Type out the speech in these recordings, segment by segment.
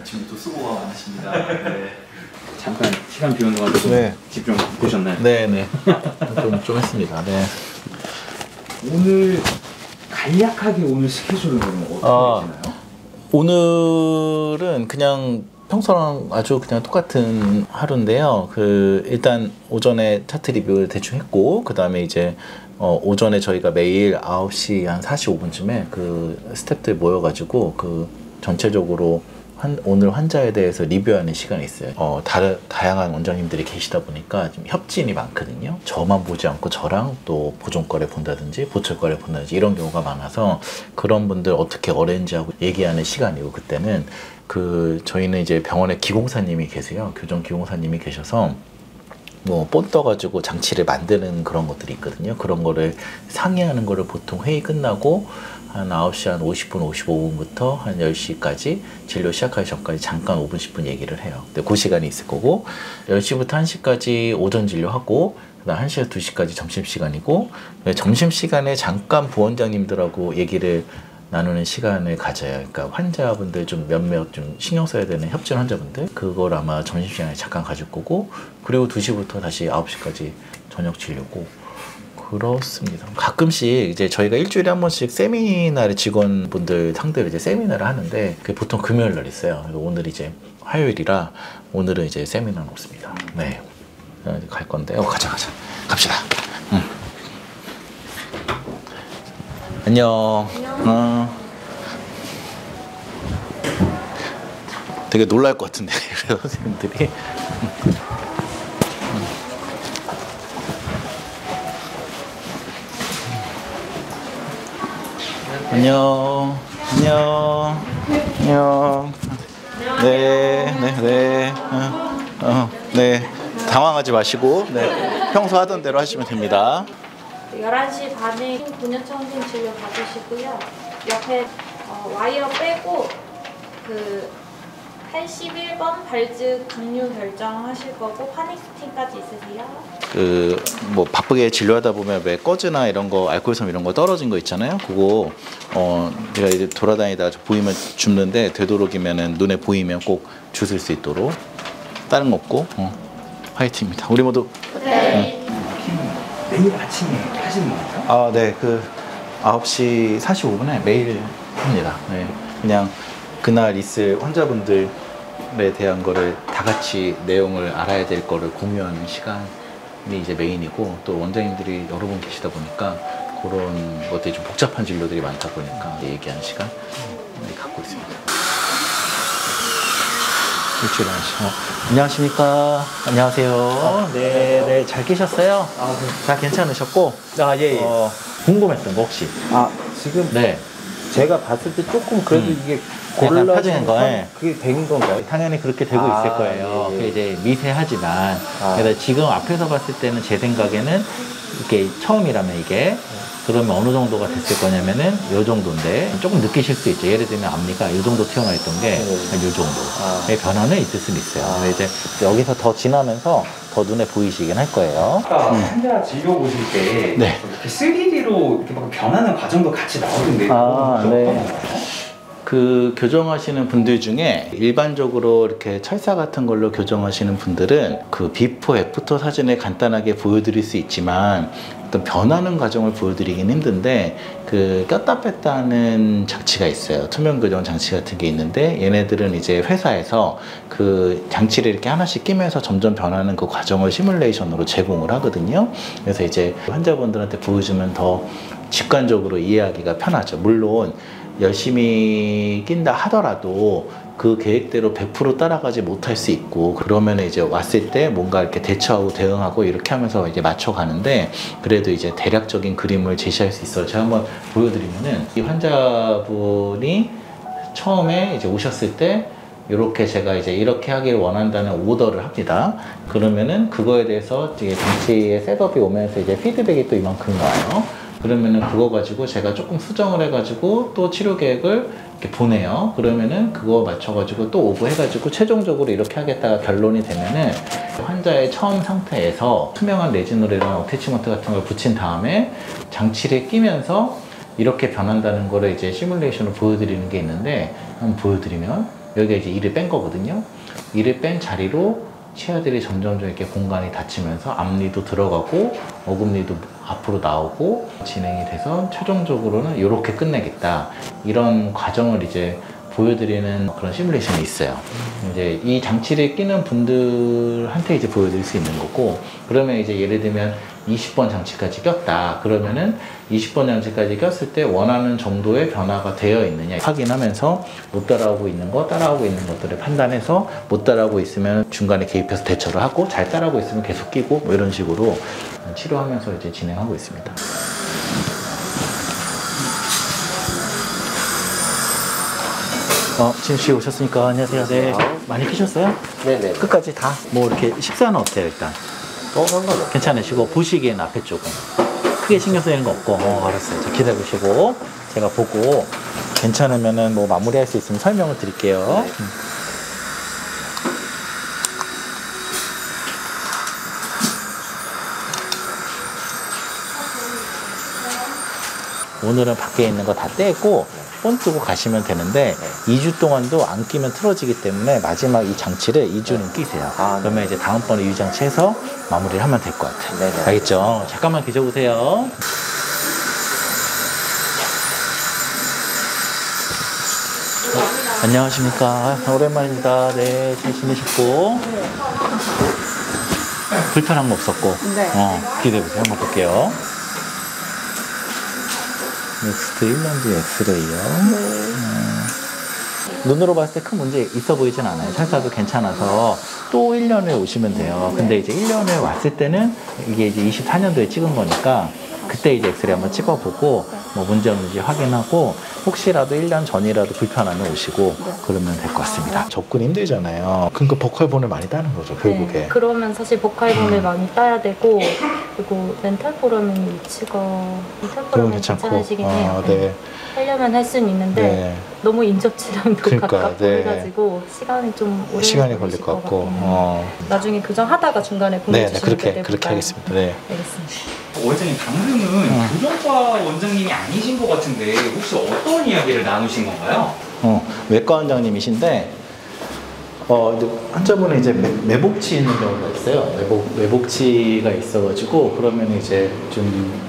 아침부터 수고가 많으십니다. 네. 잠깐 시간 비우는 거 가지고 네. 집중 보셨나요? 네네. 좀 했습니다. 네. 오늘 간략하게 오늘 스케줄은 어떻게 되시나요? 오늘은 그냥 평소랑 아주 그냥 똑같은 하루인데요. 일단 오전에 차트 리뷰를 대충 했고, 그 다음에 이제 오전에 저희가 매일 9시 한 45분쯤에 그 스태프들 모여가지고 전체적으로 오늘 환자에 대해서 리뷰하는 시간이 있어요. 다양한 원장님들이 계시다 보니까 좀 협진이 많거든요. 저만 보지 않고 저랑 또 보존과를 본다든지 보철과를 본다든지 이런 경우가 많아서 그런 분들 어떻게 어레인지하고 얘기하는 시간이고, 그때는 저희는 이제 병원에 기공사님이 계세요. 교정 기공사님이 계셔서 본 떠가지고 장치를 만드는 그런 것들이 있거든요. 그런 거를 상의하는 거를 보통 회의 끝나고 한 9시 한 50분, 55분부터 한 10시까지 진료 시작하기 전까지 잠깐 5분, 10분 얘기를 해요. 근데 그 시간이 있을 거고, 10시부터 1시까지 오전 진료하고, 그 다음 1시에서 2시까지 점심시간이고, 점심시간에 잠깐 부원장님들하고 얘기를 나누는 시간을 가져요. 그러니까 환자분들 좀 몇몇 좀 신경 써야 되는 협진 환자분들, 그걸 아마 점심시간에 잠깐 가질 거고, 그리고 2시부터 다시 9시까지 저녁 진료고, 그렇습니다. 가끔씩 이제 저희가 일주일에 한 번씩 세미나를 직원분들 상대로 이제 세미나를 하는데, 그게 보통 금요일 날 있어요. 오늘 이제 화요일이라 오늘은 이제 세미나는 없습니다. 네. 갈 건데, 가자. 갑시다. 안녕. 되게 놀랄 것 같은데, 선생님들이. 안녕. 네. 당황하지 마시고, 네. 평소 하던 대로 하시면 됩니다. 11시 반에 곤욕청진 진료 받으시고요. 옆에 와이어 빼고 81번 발즈 강류 결정하실 거고, 파닉스틴까지 있으세요? 바쁘게 진료하다 보면 왜 꺼즈나 이런 거, 알코올섬 이런 거 떨어진 거 있잖아요. 그거 제가 이제 돌아다니다 보이면 줍는데, 되도록이면은 눈에 보이면 꼭 주실 수 있도록. 다른 거 없고 화이팅입니다. 우리 모두. 네. 매일 아침에 하시는 건가요? 네. 9시 45분에 매일 합니다. 네. 그냥 그날 있을 환자분들에 대한 거를 다 같이 내용을 알아야 될 거를 공유하는 시간이 이제 메인이고, 또 원장님들이 여러 분 계시다 보니까 그런 것들이 좀 복잡한 진료들이 많다 보니까 얘기하는 시간 갖고 있습니다. 일주일에 한 시간. 안녕하십니까. 안녕하세요. 네, 잘 계셨어요? 네. 다 괜찮으셨고? 예. 궁금했던 거 혹시? 지금 네. 제가 봤을 때 조금 그래도 이게 약간 펴지는 거에 그게 된 건가요? 당연히 그렇게 되고 있을 거예요. 예. 그게 이제 미세하지만, 그래서 지금 앞에서 봤을 때는 제 생각에는 이렇게 처음이라면 이게 그러면 어느 정도가 됐을 거냐면은 요 정도인데, 조금 느끼실 수 있죠. 예를 들면 앞니가 요 정도 튀어나와 있던 게 한 요 정도의 변화는 있을 수는 있어요. 근데 이제 여기서 더 지나면서 더 눈에 보이시긴 할 거예요. 아까 환자 진료 보실 때 네. 이렇게 3D로 이렇게 막 변하는 과정도 같이 나오던데, 네. 어떤 건가요? 교정하시는 분들 중에 일반적으로 이렇게 철사 같은 걸로 교정하시는 분들은 비포 애프터 사진을 간단하게 보여드릴 수 있지만, 어떤 변하는 과정을 보여드리긴 힘든데, 꼈다 뺐다 하는 장치가 있어요. 투명 교정 장치 같은 게 있는데, 얘네들은 이제 회사에서 장치를 이렇게 하나씩 끼면서 점점 변하는 그 과정을 시뮬레이션으로 제공을 하거든요. 그래서 이제 환자분들한테 보여주면 더 직관적으로 이해하기가 편하죠. 물론 열심히 낀다 하더라도 그 계획대로 100% 따라가지 못할 수 있고, 그러면 이제 왔을 때 뭔가 이렇게 대처하고 대응하고 이렇게 하면서 이제 맞춰가는데, 그래도 이제 대략적인 그림을 제시할 수 있어요. 제가 한번 보여드리면은, 이 환자분이 처음에 이제 오셨을 때 이렇게 제가 이제 이렇게 하기를 원한다는 오더를 합니다. 그러면은 그거에 대해서 이제 장치의 셋업이 오면서 이제 피드백이 또 이만큼 나와요. 그러면은 그거 가지고 제가 조금 수정을 해가지고 또 치료 계획을 이렇게 보내요. 그러면은 그거 맞춰가지고 또 오브 해가지고 최종적으로 이렇게 하겠다가 결론이 되면은, 환자의 처음 상태에서 투명한 레진으로 이런 어태치먼트 같은 걸 붙인 다음에 장치를 끼면서 이렇게 변한다는 거를 이제 시뮬레이션으로 보여드리는 게 있는데, 한번 보여드리면 여기가 이제 이를 뺀 거거든요. 이를 뺀 자리로 치아들이 점점 이렇게 공간이 닫히면서 앞니도 들어가고 어금니도 앞으로 나오고 진행이 돼서 최종적으로는 이렇게 끝내겠다. 이런 과정을 이제 보여드리는 그런 시뮬레이션이 있어요. 이제 이 장치를 끼는 분들한테 이제 보여드릴 수 있는 거고, 그러면 이제 예를 들면 20번 장치까지 꼈다. 그러면은 20번 장치까지 꼈을 때 원하는 정도의 변화가 되어 있느냐 확인하면서 못 따라오고 있는 거, 따라오고 있는 것들을 판단해서 못 따라오고 있으면 중간에 개입해서 대처를 하고, 잘 따라오고 있으면 계속 끼고 뭐 이런 식으로 치료하면서 이제 진행하고 있습니다. 진우 씨 오셨으니까 안녕하세요. 네. 많이 끼셨어요? 네네. 끝까지 다? 뭐 이렇게 식사는 어때요 일단? 상관없어요. 괜찮으시고 보시기엔 앞에 쪽은 크게 신경 쓰이는 거 없고 알았어요. 자, 기다리시고 제가 보고 괜찮으면은 뭐 마무리할 수 있으면 설명을 드릴게요. 오늘은 밖에 있는 거 다 떼고 본 뜨고 가시면 되는데 2주 동안도 안 끼면 틀어지기 때문에 마지막 이 장치를 2주는 끼세요. 그러면 이제 다음번에 유장치 해서 마무리를 하면 될 것 같아요. 네네. 알겠죠? 잠깐만 계셔보세요. 안녕하십니까. 오랜만입니다. 네, 잘 지내셨고. 불편한 거 없었고. 네. 기대해보세요. 한번 볼게요. 넥스트 1년 뒤 엑스레이요. 눈으로 봤을 때 큰 문제 있어 보이진 않아요. 설사도 괜찮아서 또 1년에 오시면 돼요. 근데 이제 1년에 왔을 때는 이게 이제 24년도에 찍은 거니까 그때 이제 엑스레이 한번 찍어보고 뭐 문제 없는지 확인하고 혹시라도 1년 전이라도 불편하면 오시고 그러면 될 것 같습니다. 접근 힘들잖아요. 그러니까 보컬본을 많이 따는 거죠, 결국에. 네, 그러면 사실 보컬본을 많이 따야 되고, 그리고 멘탈 포럼은 위치가 멘탈 포럼은 괜찮으시긴 해요. 네. 하려면 할 수는 있는데 네. 너무 인접치랑도 그러니까, 가깝고 네. 해가지고 시간이 좀 오래 시간이 걸릴 것 같고. 나중에 교정하다가 중간에 네, 보내주시면 그렇게 하겠습니다. 네. 알겠습니다. 원장님 방금은 교정과 원장님이 아니신 것 같은데 혹시 어떤 이야기를 나누신 건가요? 외과 원장님이신데 환자분은 이제 매복치 있는 경우가 있어요. 매복치가 있어가지고 그러면 이제 좀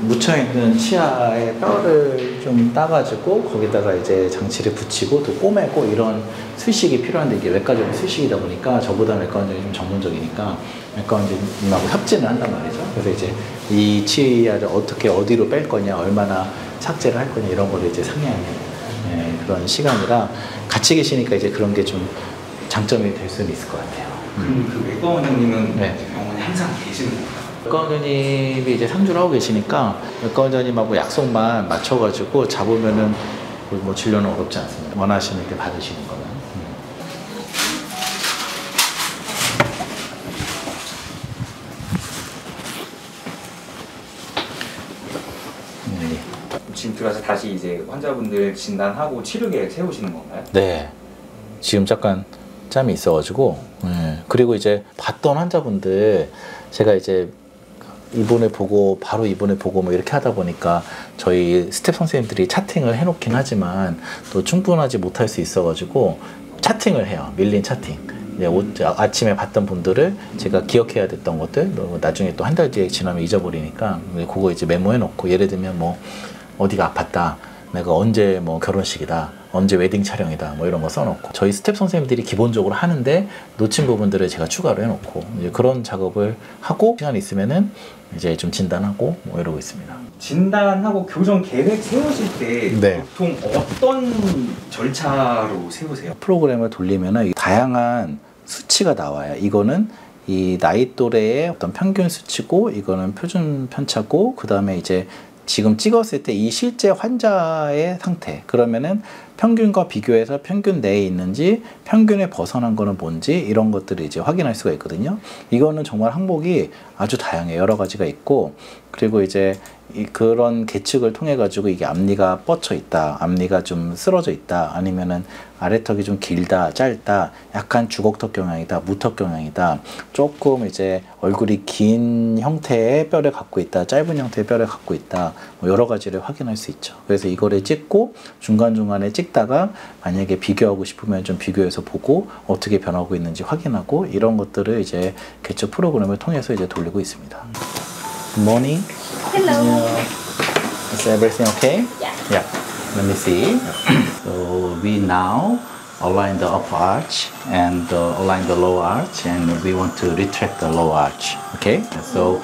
묻혀있는 치아에 뼈를 좀 따가지고 거기다가 이제 장치를 붙이고 또 꼬매고 이런 수식이 필요한데 이게 외과적인 수식이다 보니까 저보다 외과 원장이 좀 전문적이니까 외과 원장님하고 협진을 한단 말이죠. 그래서 이제 이 치아를 어떻게 어디로 뺄 거냐, 얼마나 삭제를 할 거냐 이런 거를 이제 상의하는 그런 시간이라 같이 계시니까 이제 그런 게 좀 장점이 될 수는 있을 것 같아요. 그럼 그 외과 원장님은 네. 병원에 항상 계시는 건가요? 외과 원장님이 이제 상주를 하고 계시니까 외과 원장님하고 약속만 맞춰가지고 잡으면은 뭐 진료는 어렵지 않습니다. 원하시는 때 받으시는 거는. 지금 들어와서 다시 이제 환자분들 진단하고 치료 계획 세우시는 건가요? 네. 지금 잠깐 짬이 있어가지고. 네. 그리고 이제 봤던 환자분들 제가 이제 이번에 보고 바로 이번에 보고 뭐 이렇게 하다 보니까 저희 스텝 선생님들이 차팅을 해놓긴 하지만 또 충분하지 못할 수 있어가지고 차팅을 해요. 밀린 차팅. 아침에 봤던 분들을 제가 기억해야 됐던 것들 나중에 또 한 달 뒤에 지나면 잊어버리니까 그거 이제 메모해 놓고 예를 들면 뭐 어디가 아팠다, 내가 언제 뭐 결혼식이다, 언제 웨딩 촬영이다 뭐 이런 거 써놓고 저희 스텝 선생님들이 기본적으로 하는데 놓친 부분들을 제가 추가로 해놓고 이제 그런 작업을 하고 시간 있으면은 이제 좀 진단하고 뭐 이러고 있습니다. 진단하고 교정 계획 세우실 때 네. 보통 어떤 절차로 세우세요? 프로그램을 돌리면은 다양한 수치가 나와요. 이거는 이 나이 또래의 어떤 평균 수치고 이거는 표준 편차고 그 다음에 이제 지금 찍었을 때 이 실제 환자의 상태 그러면은 평균과 비교해서 평균 내에 있는지 평균에 벗어난 거는 뭔지 이런 것들을 이제 확인할 수가 있거든요. 이거는 정말 항목이 아주 다양해요. 여러 가지가 있고 그리고 이제 그런 계측을 통해 가지고 이게 앞니가 뻗쳐 있다, 앞니가 좀 쓰러져 있다, 아니면은 아래턱이 좀 길다, 짧다, 약간 주걱턱 경향이다, 무턱 경향이다, 조금 이제 얼굴이 긴 형태의 뼈를 갖고 있다, 짧은 형태의 뼈를 갖고 있다, 뭐 여러 가지를 확인할 수 있죠. 그래서 이거를 찍고 중간중간에 찍다가 만약에 비교하고 싶으면 좀 비교해서 보고 어떻게 변하고 있는지 확인하고, 이런 것들을 이제 계측 프로그램을 통해서 이제 돌리고 있습니다. Good morning. Hello. Is everything okay? Yeah. Yeah. Let me see. So we now align the upper arch and align the lower arch, and we want to retract the lower arch. Okay. So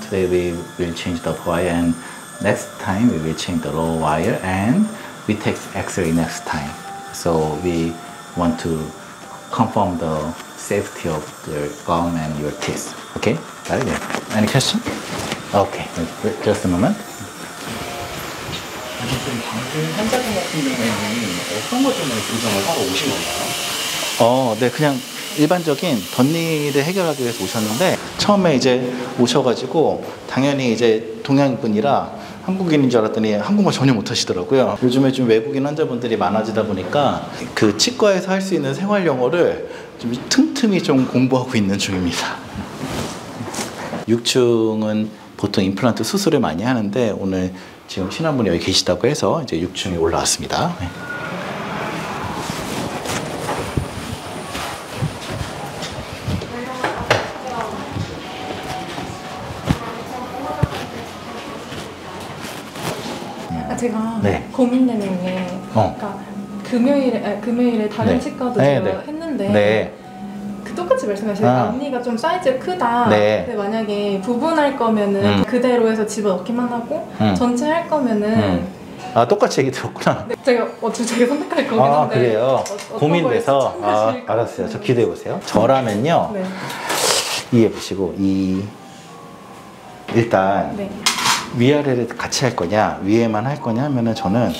today we will change the upper wire, and next time we will change the lower wire, and we take X-ray next time. So we want to confirm the safety of the gum and your teeth. Okay. Got it? Any question? Okay. Wait, just a moment. 방금 환자분 같은 경우에는 어떤 것 때문에 교정을 하러 오신 건가요? 네, 그냥 일반적인 덧니를 해결하기 위해서 오셨는데, 처음에 이제 오셔가지고 당연히 이제 동양분이라 한국인인 줄 알았더니 한국말 전혀 못하시더라고요. 요즘에 좀 외국인 환자분들이 많아지다 보니까 그 치과에서 할 수 있는 생활 영어를 좀 틈틈이 좀 공부하고 있는 중입니다. 6층은 보통 임플란트 수술을 많이 하는데, 오늘 지금 신한분이 여기 계시다고 해서 이제 6층에 올라왔습니다. 네. 제가 네. 고민되는 게, 그러니까 금요일에 다른 네. 치과도 네, 제가 네. 했는데 네. 그 똑같이 말씀하시는 앞니가 좀 사이즈가 크다. 네. 근데 만약에 부분할 거면은 그대로 해서 집어넣기만 하고 전체 할 거면은 똑같이 얘기 들었구나. 네, 제가 선택할 거긴 한데. 그래요? 고민돼서. 추천하실 것 알았어요. 같아요. 저 기대해 보세요. 저라면요. 네. 이해해 보시고, 일단 네. 위아래를 같이 할 거냐, 위에만 할 거냐 하면은 저는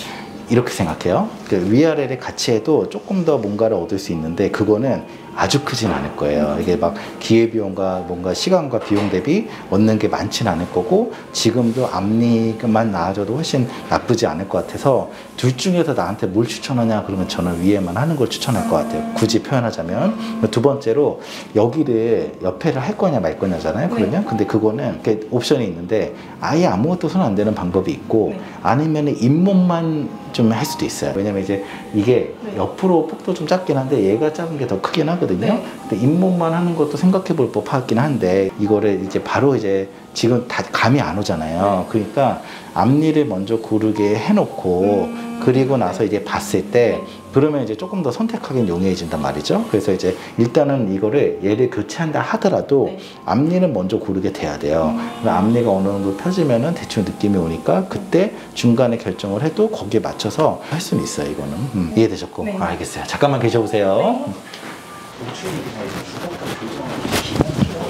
이렇게 생각해요. 그 위아래를 같이 해도 조금 더 뭔가를 얻을 수 있는데, 그거는 아주 크진 않을 거예요. 이게 막 기회비용과 뭔가 시간과 비용 대비 얻는 게 많지는 않을 거고, 지금도 앞니만 나아져도 훨씬 나쁘지 않을 것 같아서, 둘 중에서 나한테 뭘 추천하냐 그러면 저는 위에만 하는 걸 추천할 것 같아요. 굳이 표현하자면. 두 번째로 여기를 옆에를 할 거냐 말 거냐잖아요. 그러면 근데 그거는 옵션이 있는데, 아예 아무것도 손 안 대는 방법이 있고, 아니면 잇몸만 좀 할 수도 있어요. 왜냐면 이제 이게 옆으로 폭도 좀 작긴 한데 얘가 작은 게 더 크긴 하거든요. 근데 잇몸만 하는 것도 생각해 볼 법하긴 한데, 이거를 이제 바로 이제 지금 다 감이 안 오잖아요. 그러니까 앞니를 먼저 고르게 해놓고 그리고 나서 이제 봤을 때, 그러면 이제 조금 더 선택하기는 용이해진단 말이죠. 그래서 이제 일단은 이거를 얘를 교체한다 하더라도 앞니는 먼저 고르게 돼야 돼요. 앞니가 어느 정도 펴지면은 대충 느낌이 오니까 그때 중간에 결정을 해도 거기에 맞춰서 할 수는 있어요. 이거는 이해되셨고? 네. 알겠어요. 잠깐만 계셔보세요.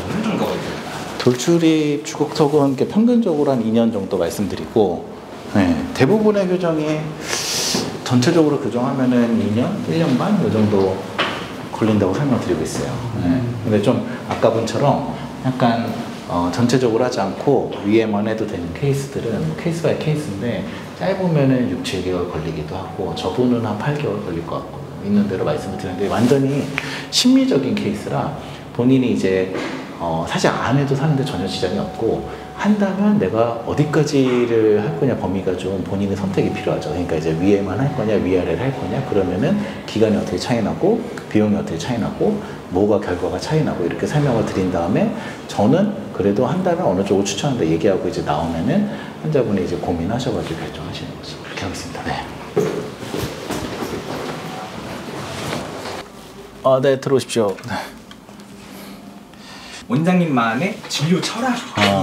어느 정도 걸려요? 돌출입 주걱턱은 평균적으로 한 2년 정도 말씀드리고, 대부분의 교정이 전체적으로 교정하면은 2년, 1년 반 이 정도 걸린다고 설명드리고 있어요. 근데 좀 아까 분처럼 약간 전체적으로 하지 않고 위에만 해도 되는 케이스들은 케이스 바이 케이스인데, 짧으면은 6, 7개월 걸리기도 하고, 저분은 한 8개월 걸릴 것 같고, 있는 대로 말씀을 드렸는데, 완전히 심리적인 케이스라 본인이 이제 사실 안 해도 사는데 전혀 지장이 없고, 한다면 내가 어디까지를 할 거냐 범위가 좀 본인의 선택이 필요하죠. 그러니까 이제 위에만 할 거냐 위아래를 할 거냐, 그러면은 기간이 어떻게 차이 나고 비용이 어떻게 차이 나고 뭐가 결과가 차이 나고, 이렇게 설명을 드린 다음에 저는 그래도 한다면 어느 쪽을 추천한다 얘기하고 이제 나오면은 환자분이 이제 고민하셔가지고 결정하시는 거죠. 그렇게 하겠습니다. 네. 네, 들어오십시오. 원장님만의 진료 철학이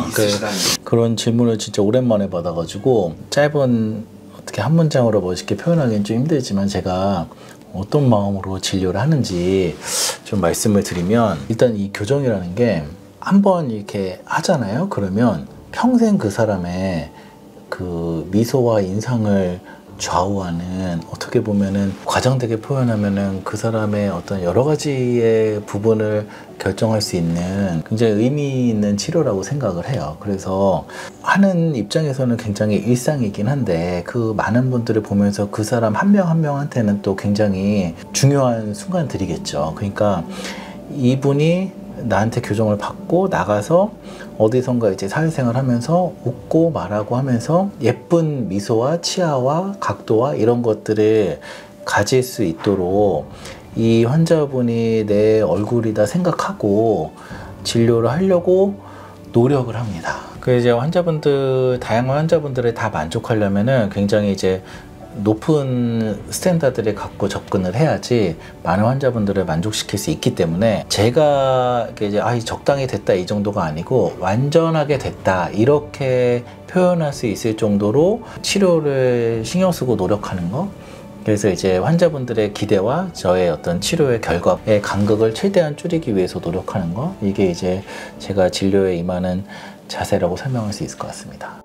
있으시다는 그런 질문을 진짜 오랜만에 받아가지고, 짧은 어떻게 한 문장으로 멋있게 표현하기는 좀 힘들지만, 제가 어떤 마음으로 진료를 하는지 좀 말씀을 드리면, 일단 이 교정이라는 게 한번 이렇게 하잖아요. 그러면 평생 그 사람의 그 미소와 인상을 좌우하는, 어떻게 보면은 과장되게 표현하면은 그 사람의 어떤 여러 가지의 부분을 결정할 수 있는 굉장히 의미 있는 치료라고 생각을 해요. 그래서 하는 입장에서는 굉장히 일상이긴 한데 그 많은 분들을 보면서 그 사람 한 명 한 명한테는 또 굉장히 중요한 순간들이겠죠. 그러니까 이분이 나한테 교정을 받고 나가서 어디선가 이제 사회생활 하면서 웃고 말하고 하면서 예쁜 미소와 치아와 각도와 이런 것들을 가질 수 있도록 이 환자분이 내 얼굴이다 생각하고 진료를 하려고 노력을 합니다. 그 이제 환자분들, 다양한 환자분들을 다 만족하려면은 굉장히 이제 높은 스탠다드를 갖고 접근을 해야지 많은 환자분들을 만족시킬 수 있기 때문에 제가 이제 적당히 됐다 이 정도가 아니고 완전하게 됐다 이렇게 표현할 수 있을 정도로 치료를 신경 쓰고 노력하는 거. 그래서 이제 환자분들의 기대와 저의 어떤 치료의 결과의 간극을 최대한 줄이기 위해서 노력하는 거. 이게 이제 제가 진료에 임하는 자세라고 설명할 수 있을 것 같습니다.